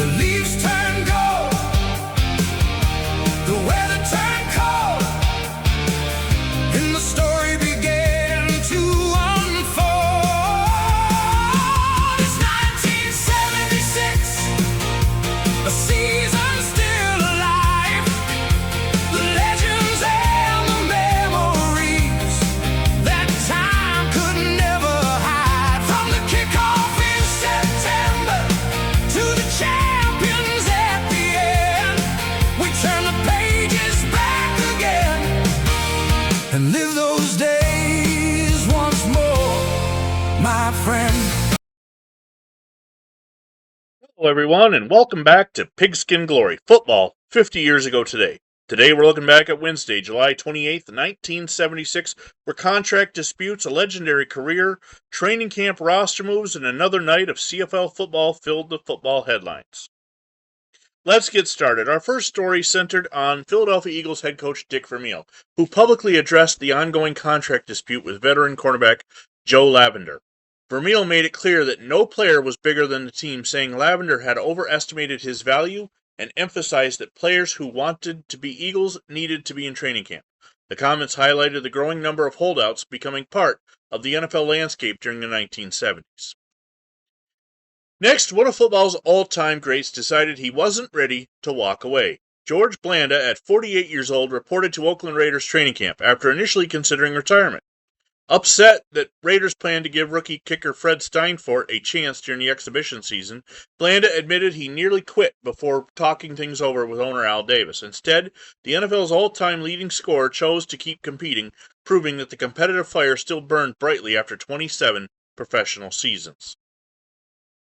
The leaves turn gold, the weather turned cold, and the story began to unfold. It's 1976, a season still alive. The legends and the memories that time could never hide. From the kickoff in September to the champions at the end, we turn the pages back again and live those days once more, my friend. Hello everyone, and welcome back to Pigskin Glory, football 50 years ago today. Today we're looking back at Wednesday, July 28th, 1976, where contract disputes, a legendary career, training camp roster moves, and another night of CFL football filled the football headlines. Let's get started. Our first story centered on Philadelphia Eagles head coach Dick Vermeil, who publicly addressed the ongoing contract dispute with veteran cornerback Joe Lavender. Vermeil made it clear that no player was bigger than the team, saying Lavender had overestimated his value and emphasized that players who wanted to be Eagles needed to be in training camp. The comments highlighted the growing number of holdouts becoming part of the NFL landscape during the 1970s. Next, one of football's all-time greats decided he wasn't ready to walk away. George Blanda, at 48 years old, reported to Oakland Raiders training camp after initially considering retirement. Upset that Raiders planned to give rookie kicker Fred Steinfort a chance during the exhibition season, Blanda admitted he nearly quit before talking things over with owner Al Davis. Instead, the NFL's all-time leading scorer chose to keep competing, proving that the competitive fire still burned brightly after 27 professional seasons.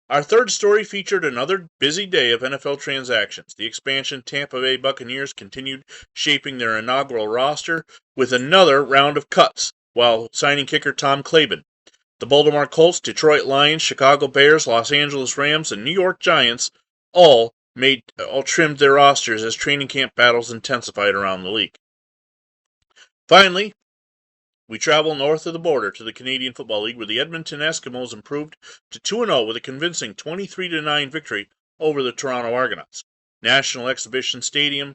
Our third story featured another busy day of NFL transactions. The expansion Tampa Bay Buccaneers continued shaping their inaugural roster with another round of cuts, while signing kicker Tom Claben. The Baltimore Colts, Detroit Lions, Chicago Bears, Los Angeles Rams, and New York Giants all trimmed their rosters as training camp battles intensified around the league. Finally, we travel north of the border to the Canadian Football League, where the Edmonton Eskimos improved to 2-0 with a convincing 23-9 victory over the Toronto Argonauts. National Exhibition Stadium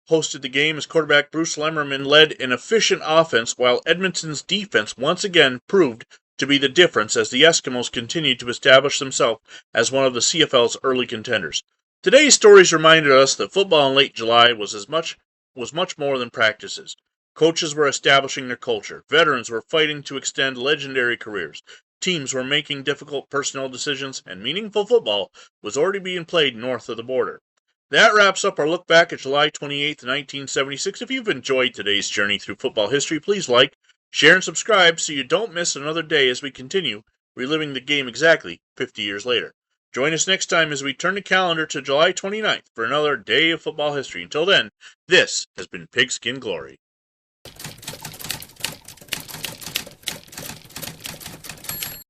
hosted the game as quarterback Bruce Lemmerman led an efficient offense, while Edmonton's defense once again proved to be the difference as the Eskimos continued to establish themselves as one of the CFL's early contenders. Today's stories reminded us that football in late July was much more than practices. Coaches were establishing their culture. Veterans were fighting to extend legendary careers. Teams were making difficult personnel decisions, and meaningful football was already being played north of the border. That wraps up our look back at July 28th, 1976. If you've enjoyed today's journey through football history, please like, share, and subscribe so you don't miss another day as we continue reliving the game exactly 50 years later. Join us next time as we turn the calendar to July 29th for another day of football history. Until then, this has been Pigskin Glory.